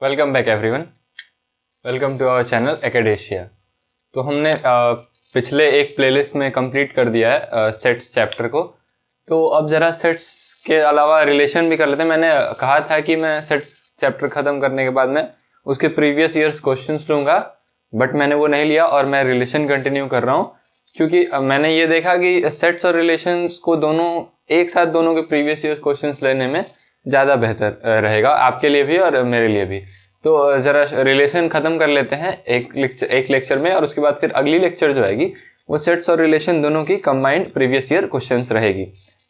Welcome back everyone. Welcome to our channel एकेडेशिया। तो हमने पिछले एक प्लेलिस्ट में कंप्लीट कर दिया है सेट्स चैप्टर को। तो अब ज़रा सेट्स के अलावा रिलेशन भी कर लेते हैं। मैंने कहा था कि मैं सेट्स चैप्टर ख़त्म करने के बाद में उसके प्रीवियस ईयर्स क्वेश्चंस लूँगा, बट मैंने वो नहीं लिया और मैं रिलेशन कंटिन्यू कर रहा हूँ, क्योंकि मैंने ये देखा कि सेट्स और रिलेशंस को दोनों एक साथ दोनों के प्रीवियस ईयर क्वेश्चंस लेने में ज़्यादा बेहतर रहेगा, आपके लिए भी और मेरे लिए भी। तो ज़रा रिलेशन ख़त्म कर लेते हैं एक लेक्चर में, और उसके बाद फिर अगली लेक्चर जो आएगी वो सेट्स और रिलेशन दोनों की कंबाइंड प्रीवियस ईयर क्वेश्चंस रहेगी।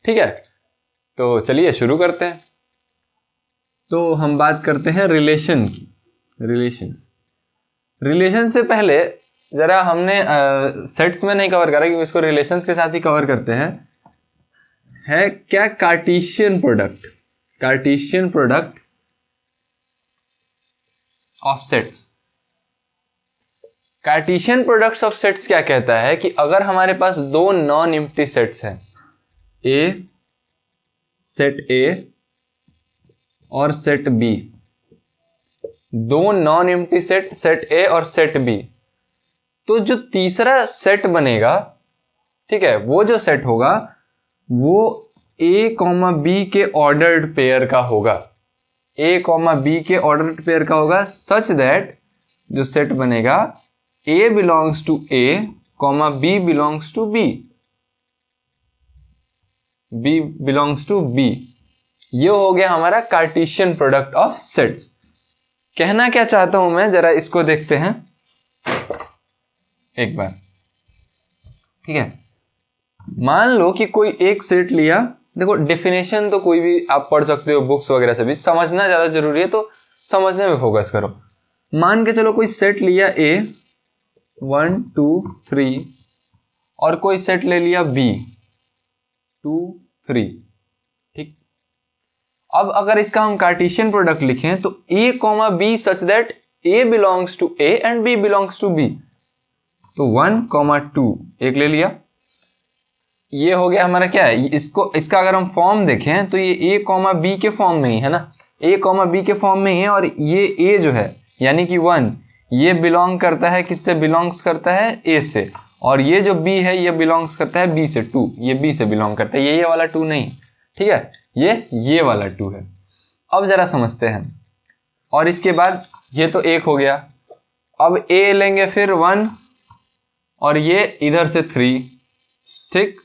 ठीक है, तो चलिए शुरू करते हैं। तो हम बात करते हैं रिलेशन की। रिलेशन से पहले ज़रा हमने सेट्स में नहीं कवर करा, क्योंकि इसको रिलेशंस के साथ ही कवर करते हैं। है क्या Cartesian product of sets. Cartesian products of sets क्या कहता है कि अगर हमारे पास दो नॉन एम्प्टी सेट्स हैं, सेट ए और सेट बी, दो नॉन एम्प्टी सेट ए और सेट बी, तो जो तीसरा सेट बनेगा, ठीक है, वो जो सेट होगा वो ए कॉमा बी के ऑर्डर्ड पेयर का होगा। ए कॉमा बी के ऑर्डर्ड पेयर का होगा, सच दैट जो सेट बनेगा A belongs to A comma B belongs to B, B belongs to B. ये हो गया हमारा कार्टेशियन प्रोडक्ट ऑफ सेट्स। कहना क्या चाहता हूं मैं, जरा इसको देखते हैं एक बार। ठीक है, मान लो कि कोई एक सेट लिया। देखो, डेफिनेशन तो कोई भी आप पढ़ सकते हो बुक्स वगैरह से भी, समझना ज़्यादा जरूरी है, तो समझने में फोकस करो। मान के चलो कोई सेट लिया ए 1 2 3 और कोई सेट ले लिया बी 2 3। ठीक, अब अगर इसका हम कार्टेशियन प्रोडक्ट लिखें तो A comma B such that A belongs to A and B belongs to B. तो 1 2 एक ले लिया, ये हो गया हमारा क्या है, इसका अगर हम फॉर्म देखें तो ये ए कॉमा बी के फॉर्म में ही है ना, ए कॉमा बी के फॉर्म में ही है। और ये ए जो है यानी कि 1, ये बिलोंग करता है किससे, बिलोंग्स करता है ए से, और ये जो बी है ये बिलोंग्स करता है बी से। 2 ये बी से बिलोंग करता है, ये वाला 2 नहीं, ठीक है, ये वाला 2 है। अब जरा समझते हैं, और इसके बाद ये तो एक हो गया। अब ए लेंगे फिर 1 और ये इधर से 3, ठीक,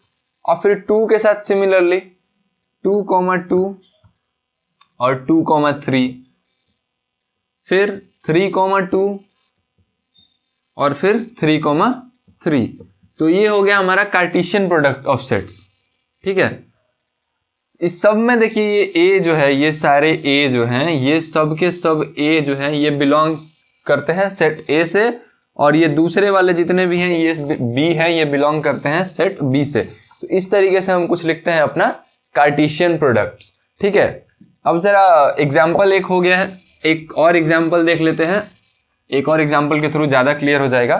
और फिर 2 के साथ सिमिलरली 2 2 और 2 3, फिर 3 2 और फिर 3 3। तो ये हो गया हमारा कार्टेशियन प्रोडक्ट ऑफ सेट्स। ठीक है, इस सब में देखिए ये ए जो है, ये सारे ए जो हैं, ये सब के सब ए जो हैं ये बिलोंग्स करते हैं सेट ए से, और ये दूसरे वाले जितने भी हैं ये बी हैं, ये बिलोंग करते हैं सेट बी से। तो इस तरीके से हम कुछ लिखते हैं अपना कार्टेशियन प्रोडक्ट। ठीक है, अब जरा एग्जाम्पल एक हो गया है, एक और एग्जाम्पल देख लेते हैं। एक और एग्जाम्पल के थ्रू ज़्यादा क्लियर हो जाएगा।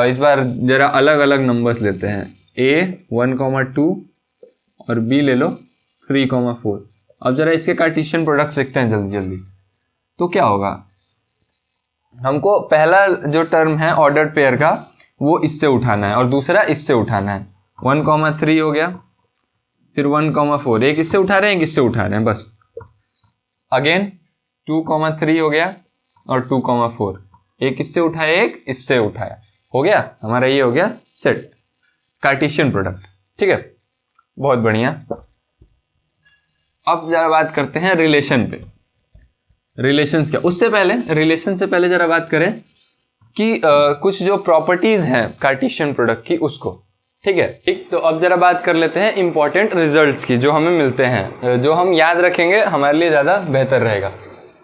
इस बार जरा अलग अलग नंबर्स लेते हैं, ए 1 2 और बी ले लो 3 4। अब जरा इसके कार्टेशियन प्रोडक्ट्स लिखते हैं जल्दी जल्दी। तो क्या होगा, हमको पहला जो टर्म है ऑर्डर्ड पेयर का वो इससे उठाना है और दूसरा इससे उठाना है। 1 3 हो गया, फिर 1 4, एक इससे उठा रहे हैं, एक इससे उठा रहे हैं, बस। अगेन 2 3 हो गया और 2 4, एक इससे उठाया एक इससे उठाया, हो गया हमारा, ये हो गया सेट कार्टेशियन प्रोडक्ट। ठीक है, बहुत बढ़िया। अब जरा बात करते हैं रिलेशन पे। रिलेशंस क्या, उससे पहले रिलेशन से पहले जरा बात करें कि कुछ जो प्रॉपर्टीज हैं कार्टेशियन प्रोडक्ट की उसको। ठीक है, ठीक, तो अब जरा बात कर लेते हैं इंपॉर्टेंट रिजल्ट्स की जो हमें मिलते हैं, जो हम याद रखेंगे हमारे लिए ज़्यादा बेहतर रहेगा।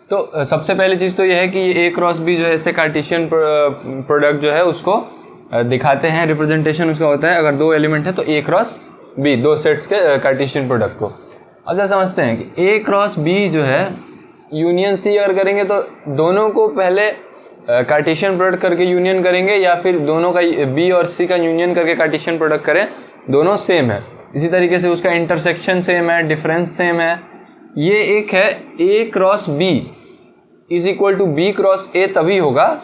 तो सबसे पहली चीज़ तो यह है कि ए क्रॉस बी जो है ऐसे कार्टेशियन प्रोडक्ट जो है उसको दिखाते हैं, रिप्रेजेंटेशन उसका होता है, अगर दो एलिमेंट है तो ए क्रॉस बी, दो सेट्स के कार्टेशियन प्रोडक्ट को। अब जरा समझते हैं कि ए क्रॉस बी जो है यूनियन सी अगर करेंगे तो दोनों को पहले कार्टेशियन प्रोडक्ट करके यूनियन करेंगे, या फिर दोनों का बी और सी का यूनियन करके कार्टेशियन प्रोडक्ट करें, दोनों सेम है। इसी तरीके से उसका इंटरसेक्शन सेम है, डिफरेंस सेम है। ये एक है A cross B, is equal to B cross A तभी होगा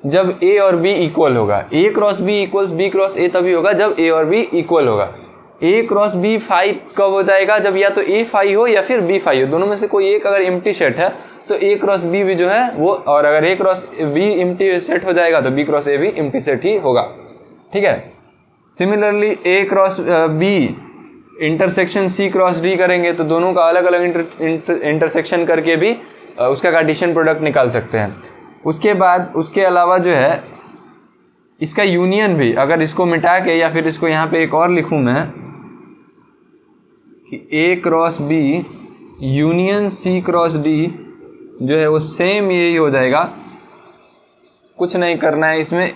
जब ए और बी इक्वल होगा। A cross B equals B cross A तभी होगा जब ए और बी इक्वल होगा। ए क्रॉस बी फाई कब हो जाएगा? जब या तो ए फाई हो या फिर बी फाई हो, दोनों में से कोई एक अगर एम्प्टी सेट है तो ए क्रॉस बी भी जो है वो, और अगर ए क्रॉस बी एम्प्टी सेट हो जाएगा तो बी क्रॉस ए भी एम्प्टी सेट ही होगा। ठीक है। Similarly A cross B intersection C cross D करेंगे तो दोनों का अलग अलग इंटरसेक्शन करके भी उसका कार्टेशियन प्रोडक्ट निकाल सकते हैं। उसके बाद उसके अलावा जो है इसका यूनियन भी, अगर इसको मिटा के या फिर इसको यहाँ पे एक और लिखूँ मैं कि A cross B union C cross D जो है वो सेम यही हो जाएगा। कुछ नहीं करना है इसमें।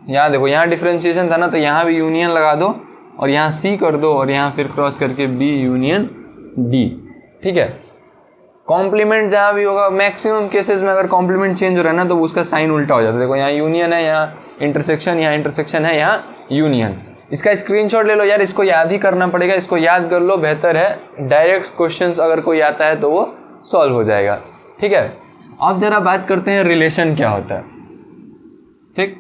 यहाँ देखो, यहाँ डिफ्रेंशिएशन था ना, तो यहाँ भी यूनियन लगा दो और यहाँ सी कर दो और यहाँ फिर क्रॉस करके बी यूनियन डी। ठीक है। कॉम्प्लीमेंट जहाँ भी होगा, मैक्सिमम केसेस में अगर कॉम्प्लीमेंट चेंज हो रहा है ना तो उसका साइन उल्टा हो जाता है। देखो यहाँ यूनियन है, यहाँ इंटरसेक्शन, यहाँ इंटरसेक्शन है, यहाँ यूनियन। इसका स्क्रीनशॉट ले लो यार, इसको याद ही करना पड़ेगा, इसको याद कर लो, बेहतर है। डायरेक्ट क्वेश्चंस अगर कोई आता है तो वो सॉल्व हो जाएगा। ठीक है। अब जरा बात करते हैं रिलेशन क्या होता है। ठीक,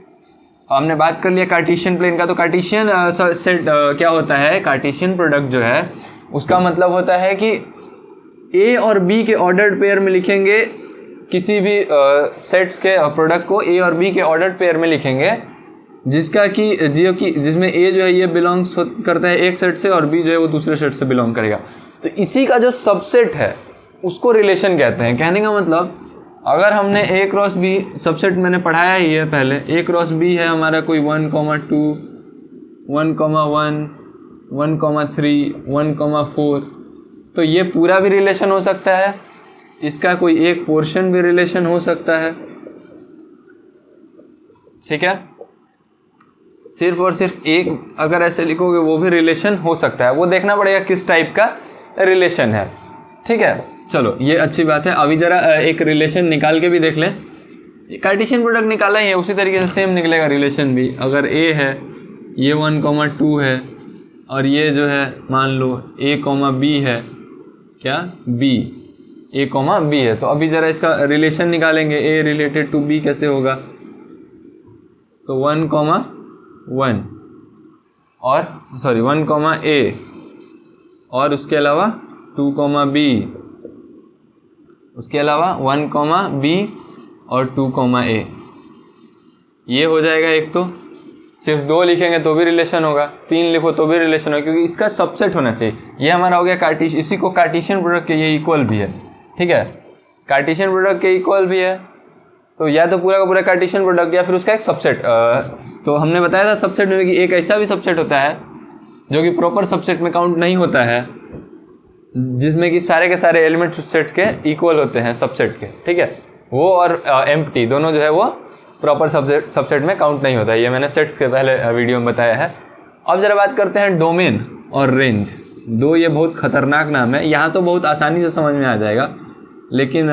हमने बात कर लिया कार्टेशियन प्लेन का। तो कार्टेशियन सेट क्या होता है? कार्टेशियन प्रोडक्ट जो है उसका मतलब होता है कि ए और बी के ऑर्डर्ड पेयर में लिखेंगे, किसी भी सेट्स के प्रोडक्ट को ए और बी के ऑर्डर्ड पेयर में लिखेंगे, जिसका कि जिसमें ए जो है ये बिलोंग्स करता है एक सेट से और बी जो है वो दूसरे सेट से बिलोंग करेगा। तो इसी का जो सबसेट है उसको रिलेशन कहते हैं। कहने का मतलब, अगर हमने ए क्रॉस बी सबसेट मैंने पढ़ाया ही है पहले, ए क्रॉस बी है हमारा कोई 1,2, 1,1, 1,3, 1,4, तो ये पूरा भी रिलेशन हो सकता है, इसका कोई एक पोर्शन भी रिलेशन हो सकता है। ठीक है। सिर्फ और सिर्फ एक अगर ऐसे लिखोगे वो भी रिलेशन हो सकता है, वो देखना पड़ेगा किस टाइप का रिलेशन है। ठीक है। चलो ये अच्छी बात है। अभी जरा एक रिलेशन निकाल के भी देख लें। कार्टेशियन प्रोडक्ट निकाला ही है, उसी तरीके से सेम निकलेगा रिलेशन भी। अगर ए है, ये 1,2 है और ये जो है मान लो a, b है, क्या b, a, b है, तो अभी ज़रा इसका रिलेशन निकालेंगे। a रिलेटेड टू b कैसे होगा? तो 1,1 और 1,a और उसके अलावा 2,b, उसके अलावा 1,b और 2,a, ये हो जाएगा एक। तो सिर्फ 2 लिखेंगे तो भी रिलेशन होगा, 3 लिखो तो भी रिलेशन होगा, क्योंकि इसका सबसेट होना चाहिए। ये हमारा हो गया इसी को कार्टेशियन प्रोडक्ट के ये इक्वल भी है। ठीक है। कार्टेशियन प्रोडक्ट के इक्वल भी है, तो या तो पूरा का पूरा कार्टेशियन प्रोडक्ट या फिर उसका एक सबसेट। तो हमने बताया था सबसेट में कि एक ऐसा भी सबसेट होता है जो कि प्रॉपर सबसेट में काउंट नहीं होता है, जिसमें कि सारे के सारे एलिमेंट सेट के इक्वल होते हैं सबसेट के। ठीक है। वो और एम्प्टी दोनों जो है वो प्रॉपर सबसेट में काउंट नहीं होता है। ये मैंने सेट्स के पहले वीडियो में बताया है। अब जरा बात करते हैं डोमेन और रेंज। दो ये बहुत खतरनाक नाम है। यहाँ तो बहुत आसानी से समझ में आ जाएगा, लेकिन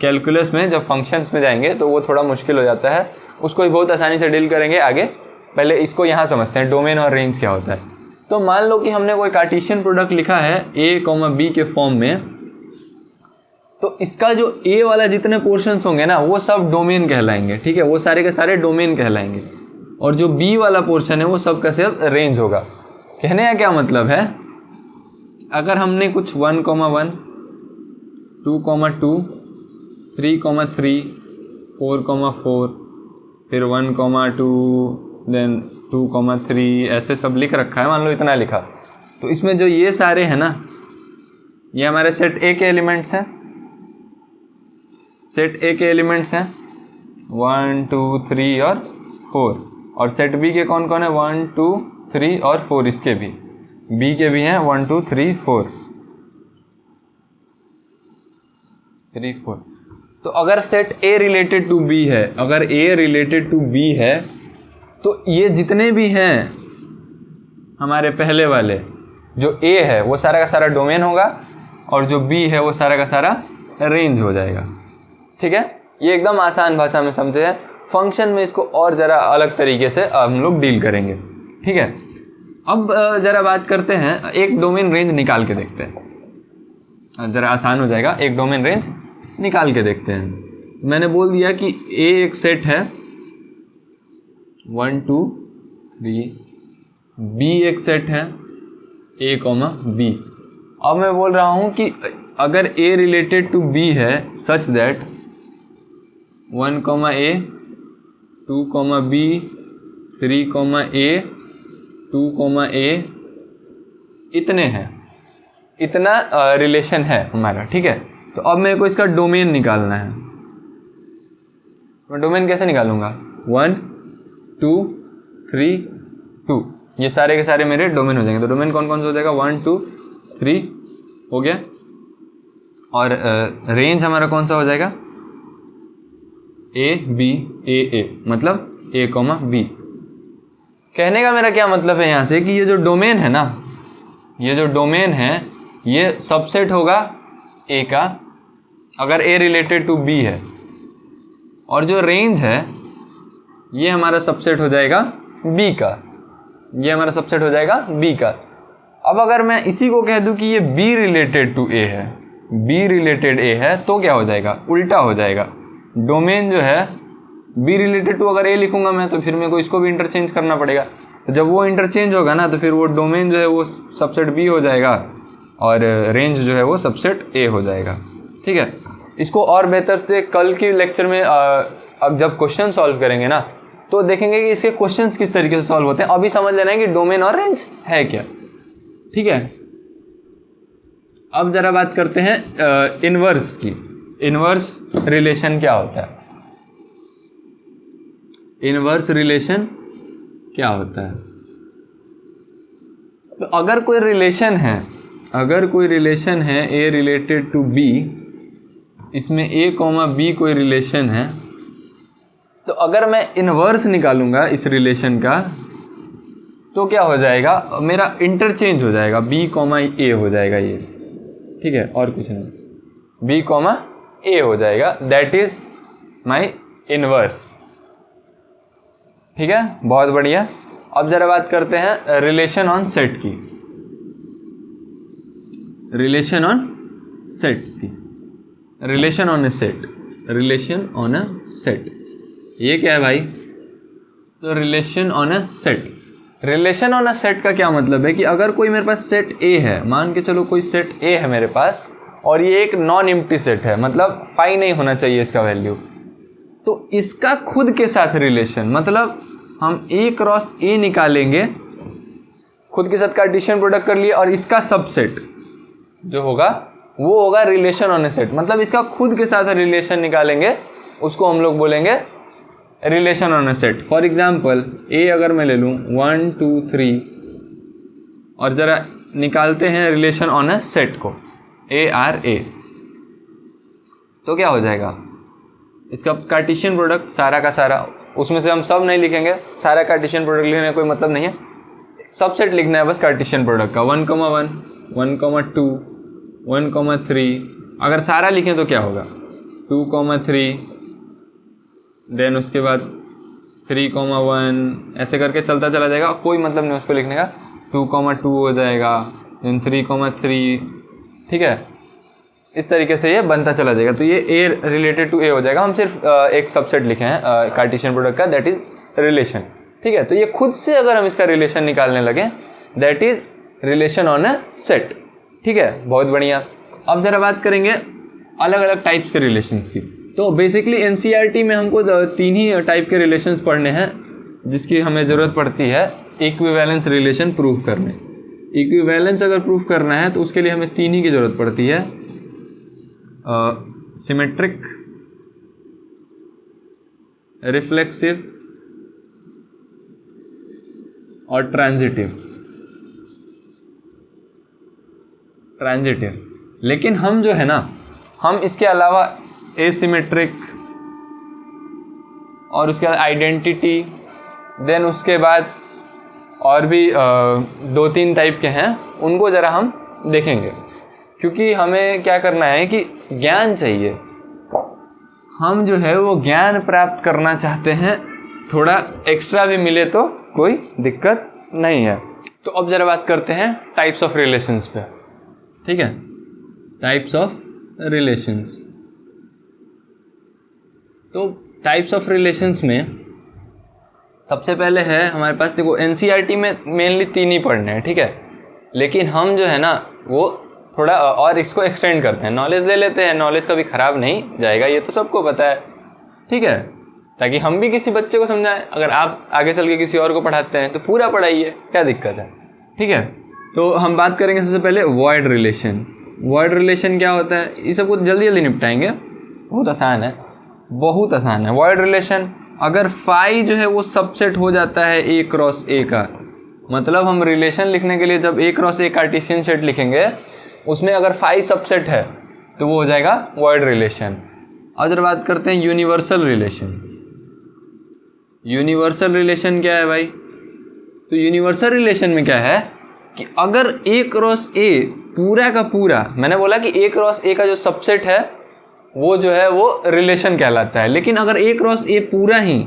कैलकुलस में जब फंक्शंस में जाएंगे तो वो थोड़ा मुश्किल हो जाता है। उसको भी बहुत आसानी से डील करेंगे आगे। पहले इसको यहाँ समझते हैं, डोमेन और रेंज क्या होता है। तो मान लो कि हमने कोई कार्टेशियन प्रोडक्ट लिखा है a, b के फॉर्म में, तो इसका जो a वाला जितने पोर्शंस होंगे ना वो सब डोमेन कहलाएंगे। ठीक है। वो सारे के सारे डोमेन कहलाएंगे, और जो b वाला पोर्शन है वो सब का सिर्फ रेंज होगा। कहने का क्या मतलब है, अगर हमने कुछ 1,1, 2,2, 3,3, 4,4, फिर 1,2, देन 2,3 ऐसे सब लिख रखा है, मान लो इतना लिखा, तो इसमें जो ये सारे हैं ना, ये हमारे सेट ए के एलिमेंट्स हैं। सेट ए के एलिमेंट्स हैं 1, 2, 3 और 4, और सेट बी के कौन कौन है 1, 2, 3 और 4, इसके भी बी के भी हैं 1, 2, 3, 4, 3, 4। तो अगर set A related to B है, अगर ए रिलेटेड टू बी है, तो ये जितने भी हैं हमारे पहले वाले, जो ए है वो सारा का सारा डोमेन होगा, और जो बी है वो सारा का सारा रेंज हो जाएगा। ठीक है। ये एकदम आसान भाषा में समझे हैं। फंक्शन में इसको और ज़रा अलग तरीके से हम लोग डील करेंगे। ठीक है। अब ज़रा बात करते हैं, एक डोमेन रेंज निकाल के देखते हैं, ज़रा आसान हो जाएगा। एक डोमेन रेंज निकाल के देखते हैं। मैंने बोल दिया कि ए एक सेट है 1 2 3, बी एक सेट है ए कॉमा बी। अब मैं बोल रहा हूँ कि अगर ए रिलेटेड टू बी है such that 1 comma A 2 comma B 3 comma A 2 comma A इतने हैं, इतना रिलेशन है हमारा, ठीक है। तो अब मेरे को इसका डोमेन निकालना है। मैं डोमेन कैसे निकालूंगा? 1 2 3 2, ये सारे के सारे मेरे डोमेन हो जाएंगे। तो डोमेन कौन कौन सा हो जाएगा? 1 2 3 हो गया। और रेंज हमारा कौन सा हो जाएगा? ए बी ए ए, मतलब ए कॉमा बी। कहने का मेरा क्या मतलब है यहाँ से कि ये जो डोमेन है ना, ये जो डोमेन है ये सबसेट होगा ए का अगर ए रिलेटेड टू बी है, और जो रेंज है ये हमारा सबसेट हो जाएगा बी का, ये हमारा सबसेट हो जाएगा बी का। अब अगर मैं इसी को कह दूं कि ये बी रिलेटेड टू ए है, बी रिलेटेड ए है, तो क्या हो जाएगा? उल्टा हो जाएगा। डोमेन जो है बी रिलेटेड टू अगर ए लिखूंगा मैं, तो फिर मेरे को इसको भी इंटरचेंज करना पड़ेगा। तो जब वो इंटरचेंज होगा ना, तो फिर वो डोमेन जो है वो सबसेट बी हो जाएगा और रेंज जो है वो सबसेट ए हो जाएगा, ठीक है। इसको और बेहतर से कल के लेक्चर में अब जब क्वेश्चन सॉल्व करेंगे ना, तो देखेंगे कि इसके क्वेश्चंस किस तरीके से सॉल्व होते हैं। अभी समझ लेना है कि डोमेन और रेंज है क्या, ठीक है। अब जरा बात करते हैं इनवर्स की। इनवर्स रिलेशन क्या होता है? इनवर्स रिलेशन क्या होता है? तो अगर कोई रिलेशन है, अगर कोई रिलेशन है ए रिलेटेड टू बी, इसमें ए कॉमा बी कोई रिलेशन है, तो अगर मैं इनवर्स निकालूंगा इस रिलेशन का, तो क्या हो जाएगा? मेरा इंटरचेंज हो जाएगा, बी कॉमा ए हो जाएगा ये, ठीक है, और कुछ नहीं, बी कॉमा ए हो जाएगा। दैट इज माई इनवर्स, ठीक है, बहुत बढ़िया। अब जरा बात करते हैं रिलेशन ऑन सेट की, रिलेशन ऑन सेट्स की। Relation on A set, relation on a set, ये क्या है भाई? तो relation on a set, relation on a set का क्या मतलब है कि अगर कोई मेरे पास सेट ए है, मान के चलो कोई सेट ए है मेरे पास, और ये एक नॉन एम्प्टी सेट है, मतलब पाई नहीं होना चाहिए इसका वैल्यू, तो इसका खुद के साथ रिलेशन, मतलब हम ए क्रॉस ए निकालेंगे, खुद के साथ कार्टेशियन प्रोडक्ट कर लिए, और इसका सबसेट जो होगा वो होगा रिलेशन ऑन ए सेट, मतलब इसका खुद के साथ रिलेशन निकालेंगे, उसको हम लोग बोलेंगे relation on A set. For example A अगर मैं ले लूँ 1 2 3, और ज़रा निकालते हैं रिलेशन ऑन ए सेट को, ए आर ए, तो क्या हो जाएगा? इसका कार्टेशियन प्रोडक्ट सारा का सारा, उसमें से हम सब नहीं लिखेंगे, सारा कार्टेशियन प्रोडक्ट लिखने का कोई मतलब नहीं है, सबसेट लिखना है बस कार्टेशियन प्रोडक्ट का। 1 1 1 2 1 3, अगर सारा लिखें तो क्या होगा? 2 3, देन उसके बाद 3 1, ऐसे करके चलता चला जाएगा, कोई मतलब नहीं उसको लिखने का। 2 2 हो जाएगा, देन 3 3, ठीक है, इस तरीके से ये बनता चला जाएगा। तो ये ए रिलेटेड टू ए हो जाएगा। हम सिर्फ एक सबसेट लिखे हैं कार्टेशियन प्रोडक्ट का, दैट इज रिलेशन, ठीक है। तो ये खुद से अगर हम इसका रिलेशन निकालने लगे, that is relation on a set, ठीक है, बहुत बढ़िया। अब जरा बात करेंगे अलग अलग टाइप्स के रिलेशंस की। तो बेसिकली एनसीईआरटी में हमको 3 ही टाइप के रिलेशंस पढ़ने हैं जिसकी हमें ज़रूरत पड़ती है इक्विवेलेंस रिलेशन प्रूव करने। इक्विवेलेंस अगर प्रूव करना है तो उसके लिए हमें 3 ही की ज़रूरत पड़ती है, सिमेट्रिक, रिफ्लेक्सिव और ट्रांजिटिव। लेकिन हम जो है ना, हम इसके अलावा एसिमेट्रिक और उसके बाद आइडेंटिटी, देन उसके बाद और भी 2-3 टाइप के हैं, उनको ज़रा हम देखेंगे, क्योंकि हमें क्या करना है कि ज्ञान चाहिए, हम जो है वो ज्ञान प्राप्त करना चाहते हैं, थोड़ा एक्स्ट्रा भी मिले तो कोई दिक्कत नहीं है। तो अब ज़रा बात करते हैं टाइप्स ऑफ रिलेशंस पे, ठीक है, टाइप्स ऑफ रिलेशंस। तो टाइप्स ऑफ रिलेशंस में सबसे पहले है हमारे पास, देखो एनसीईआरटी में मेनली 3 ही पढ़ने हैं, ठीक है, लेकिन हम जो है ना वो थोड़ा और इसको एक्सटेंड करते हैं, नॉलेज ले लेते हैं, नॉलेज कभी ख़राब नहीं जाएगा, ये तो सबको पता है, ठीक है, ताकि हम भी किसी बच्चे को समझाएं। अगर आप आगे चल के किसी और को पढ़ाते हैं तो पूरा पढ़ाइए, क्या दिक्कत है, ठीक है। तो हम बात करेंगे सबसे पहले वॉइड रिलेशन। वॉइड रिलेशन क्या होता है, ये सब कुछ जल्दी जल्दी निपटाएंगे, बहुत आसान है, बहुत आसान है। वॉइड रिलेशन, अगर फाई जो है वो सबसेट हो जाता है ए क्रॉस ए का, मतलब हम रिलेशन लिखने के लिए जब ए क्रॉस ए कार्टेशियन सेट लिखेंगे उसमें अगर फाई सबसेट है तो वो हो जाएगा वॉइड रिलेशन। अगर बात करते हैं यूनिवर्सल रिलेशन, यूनिवर्सल रिलेशन क्या है भाई, तो यूनिवर्सल रिलेशन में क्या है कि अगर ए क्रॉस ए पूरा का पूरा, मैंने बोला कि ए क्रॉस ए का जो सबसेट है वो जो है वो रिलेशन कहलाता है, लेकिन अगर ए क्रॉस ए पूरा ही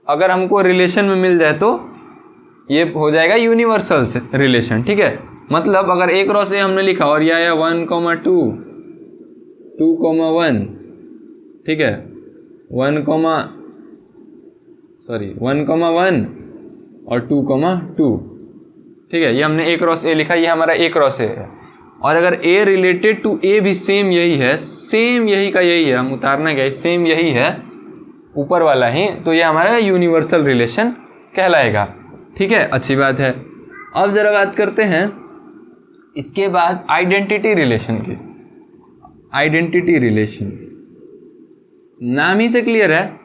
अगर हमको रिलेशन में मिल जाए तो ये हो जाएगा यूनिवर्सल रिलेशन, ठीक है। मतलब अगर ए क्रॉस ए हमने लिखा और यह आया 1, 2, 2, 1, ठीक है, 1, 1 और 2, 2, ठीक है, ये हमने ए क्रॉस ए लिखा, ये हमारा ए क्रॉस ए है। और अगर ए रिलेटेड टू ए भी सेम यही है, सेम यही का यही है, हम उतारना क्या है, सेम यही है ऊपर वाला ही, तो ये हमारा यूनिवर्सल रिलेशन कहलाएगा, ठीक है, अच्छी बात है। अब ज़रा बात करते हैं इसके बाद आइडेंटिटी रिलेशन की। आइडेंटिटी रिलेशन नाम ही से क्लियर है,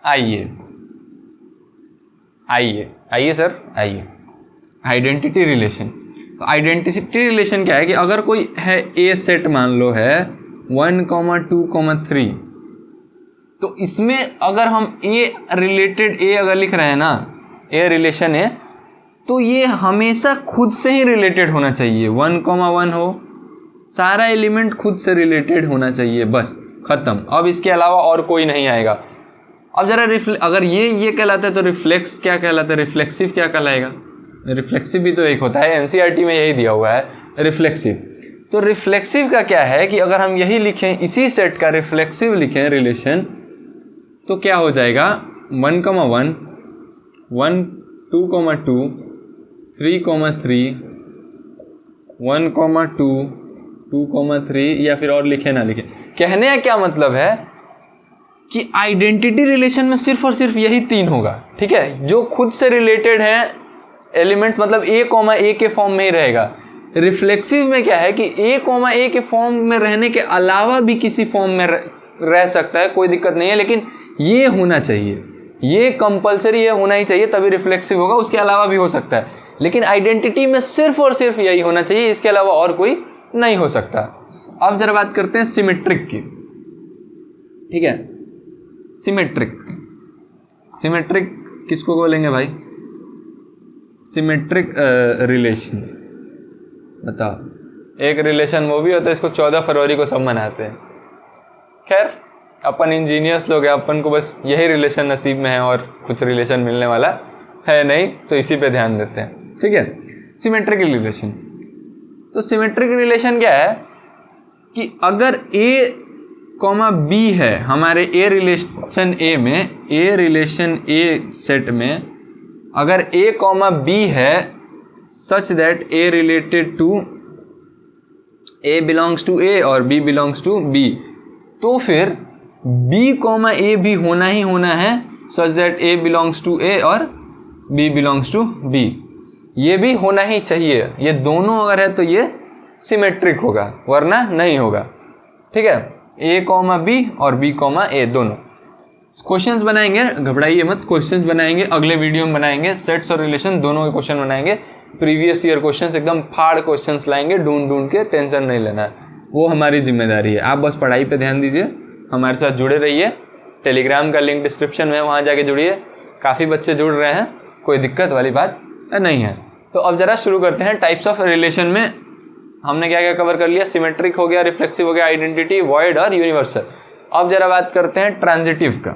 आइए आइए आइए सर आइए, आइडेंटिटी रिलेशन। तो आइडेंटिटी रिलेशन क्या है कि अगर कोई है ए सेट मान लो है 1, 2, 3, तो इसमें अगर हम ए रिलेटेड ए अगर लिख रहे हैं ना, ए रिलेशन है, तो ये हमेशा खुद से ही रिलेटेड होना चाहिए। 1, 1 हो, सारा एलिमेंट खुद से रिलेटेड होना चाहिए, बस खत्म। अब इसके अलावा और कोई नहीं आएगा। अब जरा अगर ये कहलाता है तो रिफ्लेक्स क्या कहलाता है, रिफ्लेक्सिव क्या कहलाएगा, रिफ्लेक्सिव भी तो एक होता है, एनसीईआरटी में यही दिया हुआ है रिफ्लेक्सिव। तो रिफ्लेक्सिव का क्या है कि अगर हम यही लिखें, इसी सेट का रिफ्लेक्सिव लिखें रिलेशन, तो क्या हो जाएगा 1, 1, 1, 2, 2, 3, 3, 1, 2, 2, 3, या फिर और लिखे ना लिखे। कहने का क्या मतलब है कि आइडेंटिटी रिलेशन में सिर्फ और सिर्फ यही 3 होगा, ठीक है, जो खुद से रिलेटेड है एलिमेंट्स, मतलब ए के फॉर्म में ही रहेगा। रिफ्लेक्सिव में क्या है कि ए के फॉर्म में रहने के अलावा भी किसी फॉर्म में रह सकता है, कोई दिक्कत नहीं है, लेकिन ये होना चाहिए, ये कंपलसरी ये होना ही चाहिए, तभी रिफ्लेक्सिव होगा, उसके अलावा भी हो सकता है। लेकिन आइडेंटिटी में सिर्फ और सिर्फ यही होना चाहिए, इसके अलावा और कोई नहीं हो सकता। अब जरा बात करते हैं सिमेट्रिक की, ठीक है। सिमेट्रिक, सिमेट्रिक किसको बोलेंगे भाई, सिमेट्रिक रिलेशन, बताओ। एक रिलेशन वो भी होता है, इसको 14 फरवरी को सब मनाते हैं। खैर अपन इंजीनियर्स लोग हैं, अपन को बस यही रिलेशन नसीब में है और कुछ रिलेशन मिलने वाला है नहीं, तो इसी पे ध्यान देते हैं, ठीक है। सिमेट्रिक रिलेशन, तो सिमेट्रिक रिलेशन क्या है कि अगर ए कॉमा बी है हमारे ए रिलेशन ए में, ए रिलेशन ए सेट में अगर ए कॉमा बी है such that A related to A belongs to A और बी बिलोंग्स टू बी, तो फिर बी कॉमा ए भी होना ही होना है such that A belongs to A और बी बिलोंग्स टू बी, ये भी होना ही चाहिए। ये दोनों अगर है तो ये सिमेट्रिक होगा, वरना नहीं होगा, ठीक है। ए कॉमा बी और बी कॉमा ए दोनों। क्वेश्चंस बनाएंगे, घबराइए मत, क्वेश्चंस बनाएंगे, अगले वीडियो में बनाएंगे, सेट्स और रिलेशन दोनों के क्वेश्चन बनाएंगे। प्रीवियस ईयर क्वेश्चंस एकदम फाड़ क्वेश्चंस लाएंगे, ढूंढ के, टेंशन नहीं लेना है, वो हमारी जिम्मेदारी है। आप बस पढ़ाई पे ध्यान दीजिए, हमारे साथ जुड़े रहिए। टेलीग्राम का लिंक डिस्क्रिप्शन में, वहाँ जाके जुड़िए, काफ़ी बच्चे जुड़ रहे हैं, कोई दिक्कत वाली बात नहीं है। तो अब ज़रा शुरू करते हैं। टाइप्स ऑफ रिलेशन में हमने क्या क्या कवर कर लिया, सिमेट्रिक हो गया, रिफ्लेक्सिव हो गया, आइडेंटिटी, वॉइड और यूनिवर्सल। अब जरा बात करते हैं ट्रांजिटिव का।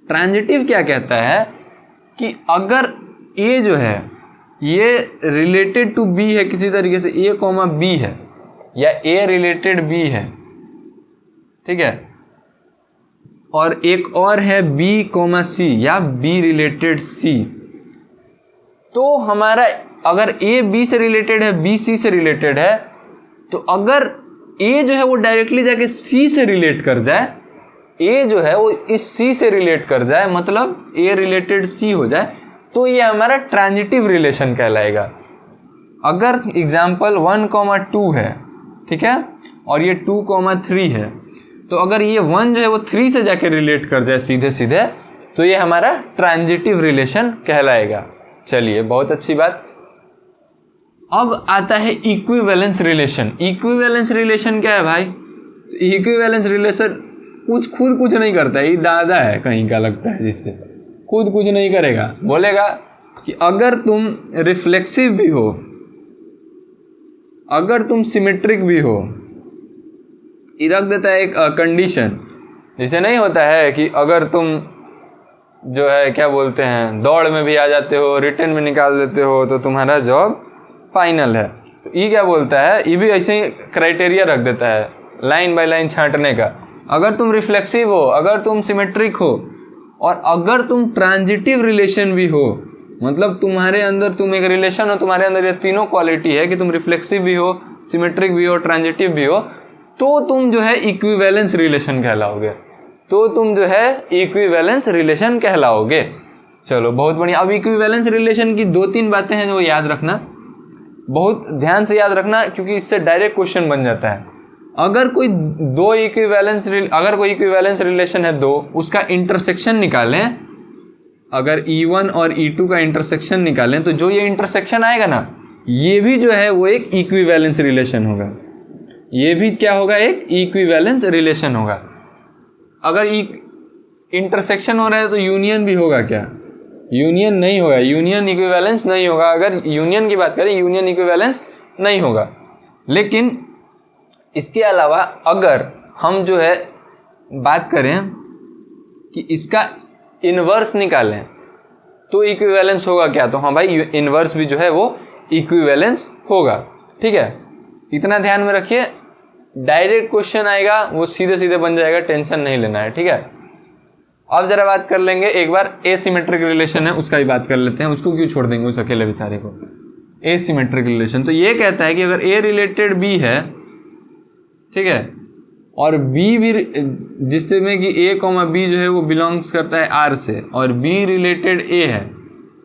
ट्रांजिटिव क्या कहता है कि अगर ए जो है ये रिलेटेड टू बी है किसी तरीके से, ए कॉमा बी है, या ए रिलेटेड बी है, ठीक है, और एक और है बी कॉमा सी या बी रिलेटेड सी, तो हमारा अगर ए बी से रिलेटेड है, बी सी से रिलेटेड है, तो अगर ए जो है वो डायरेक्टली जाके सी से रिलेट कर जाए, ए जो है वो इस सी से रिलेट कर जाए, मतलब ए रिलेटेड सी हो जाए, तो ये हमारा ट्रांजिटिव रिलेशन कहलाएगा। अगर एग्जाम्पल 1,2 है, ठीक है, और ये 2,3 है, तो अगर ये 1 जो है वो 3 से जाके रिलेट कर जाए सीधे सीधे, तो ये हमारा ट्रांजिटिव रिलेशन कहलाएगा। चलिए, बहुत अच्छी बात। अब आता है इक्विवेलेंस रिलेशन। इक्विवेलेंस रिलेशन क्या है भाई? इक्विवेलेंस रिलेशन खुद कुछ नहीं करता है, ये दादा है कहीं का लगता है, जिससे खुद कुछ नहीं करेगा। बोलेगा कि अगर तुम रिफ्लेक्सिव भी हो, अगर तुम सिमेट्रिक भी हो, ये रख देता है एक कंडीशन, जैसे नहीं होता है कि अगर तुम जो है क्या बोलते हैं दौड़ में भी आ जाते हो, रिटर्न में निकाल देते हो, तो तुम्हारा जॉब फाइनल है। तो ये क्या बोलता है, ये भी ऐसे ही क्राइटेरिया रख देता है लाइन बाय लाइन छांटने का। अगर तुम रिफ्लेक्सिव हो, अगर तुम सिमेट्रिक हो, और अगर तुम ट्रांजिटिव रिलेशन भी हो, मतलब तुम्हारे अंदर तुम एक रिलेशन हो, तुम्हारे अंदर ये तीनों क्वालिटी है कि तुम रिफ्लेक्सिव भी हो, सिमेट्रिक भी हो, ट्रांजिटिव भी हो, तो तुम जो है इक्विवेलेंस रिलेशन कहलाओगे। तो तुम जो है इक्विवेलेंस रिलेशन कहलाओगे। चलो, बहुत बढ़िया। अब इक्विवेलेंस रिलेशन की 2-3 बातें हैं जो याद रखना, बहुत ध्यान से याद रखना, क्योंकि इससे डायरेक्ट क्वेश्चन बन जाता है। अगर कोई इक्विवेलेंस रिलेशन है दो, उसका इंटरसेक्शन निकालें, अगर E1 और E2 का इंटरसेक्शन निकालें, तो जो ये इंटरसेक्शन आएगा ना, ये भी जो है वो एक इक्विवेलेंस रिलेशन होगा। ये भी क्या होगा? एक इक्विवेलेंस रिलेशन होगा। अगर इंटरसेक्शन हो रहा है तो यूनियन भी होगा क्या? यूनियन नहीं होगा, यूनियन इक्विवेलेंस नहीं होगा। अगर यूनियन की बात करें, यूनियन इक्विवेलेंस नहीं होगा। लेकिन इसके अलावा अगर हम जो है बात करें कि इसका इन्वर्स निकालें, तो इक्विवेलेंस होगा क्या? तो हाँ भाई, इन्वर्स भी जो है वो इक्विवेलेंस होगा। ठीक है, इतना ध्यान में रखिए। डायरेक्ट क्वेश्चन आएगा, वो सीधे सीधे बन जाएगा, टेंशन नहीं लेना है। ठीक है, अब जरा बात कर लेंगे एक बार एसिमेट्रिक रिलेशन है उसका भी बात कर लेते हैं। उसको क्यों छोड़ देंगे उस अकेले बेचारे को? एसिमेट्रिक रिलेशन तो ये कहता है कि अगर ए रिलेटेड बी है, ठीक है, और बी भी, जिससे में कि ए कॉमा बी जो है वो बिलोंग्स करता है आर से, और बी रिलेटेड ए है,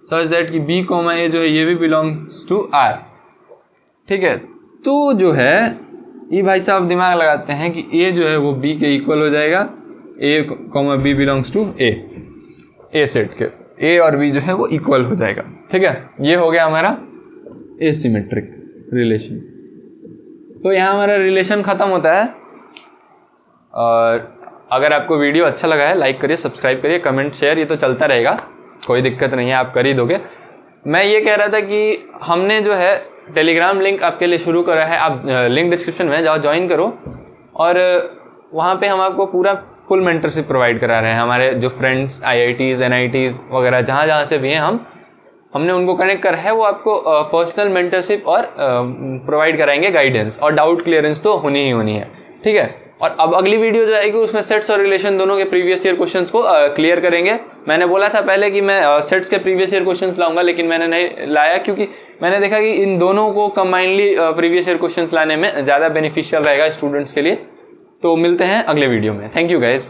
सच दैट कि बी कॉमा ए जो है ये भी बिलोंग्स टू आर। ठीक है, तो जो है ये भाई साहब दिमाग लगाते हैं कि ए जो है वो बी के इक्वल हो जाएगा, A comma B belongs to A set के, ए और बी जो है वो इक्वल हो जाएगा। ठीक है, ये हो गया हमारा एसिमेट्रिक रिलेशन। तो यहाँ हमारा रिलेशन ख़त्म होता है। और अगर आपको वीडियो अच्छा लगा है, लाइक करिए, सब्सक्राइब करिए, कमेंट शेयर, ये तो चलता रहेगा, कोई दिक्कत नहीं है, आप कर ही दोगे। मैं ये कह रहा था कि हमने जो है टेलीग्राम लिंक आपके लिए शुरू करा है, आप लिंक डिस्क्रिप्शन में जाओ, ज्वाइन करो, और वहाँ पे हम आपको पूरा फुल मेंटरशिप प्रोवाइड करा रहे हैं। हमारे जो फ्रेंड्स IITs NITs वगैरह जहाँ से भी हैं, हमने उनको कनेक्ट करा है, वो आपको पर्सनल मेंटरशिप और प्रोवाइड कराएंगे, गाइडेंस और डाउट क्लियरेंस तो होनी ही होनी है। ठीक है, और अब अगली वीडियो जो आएगी उसमें सेट्स और रिलेशन दोनों के प्रीवियस ईयर क्वेश्चंस को क्लियर करेंगे। मैंने बोला था पहले कि मैं सेट्स के प्रीवियस ईयर क्वेश्चंस लाऊंगा, लेकिन मैंने नहीं लाया, क्योंकि मैंने देखा कि इन दोनों को कंबाइनली प्रीवियस ईयर क्वेश्चंस लाने में ज़्यादा बेनिफिशियल रहेगा स्टूडेंट्स के लिए। तो मिलते हैं अगले वीडियो में। Thank you guys.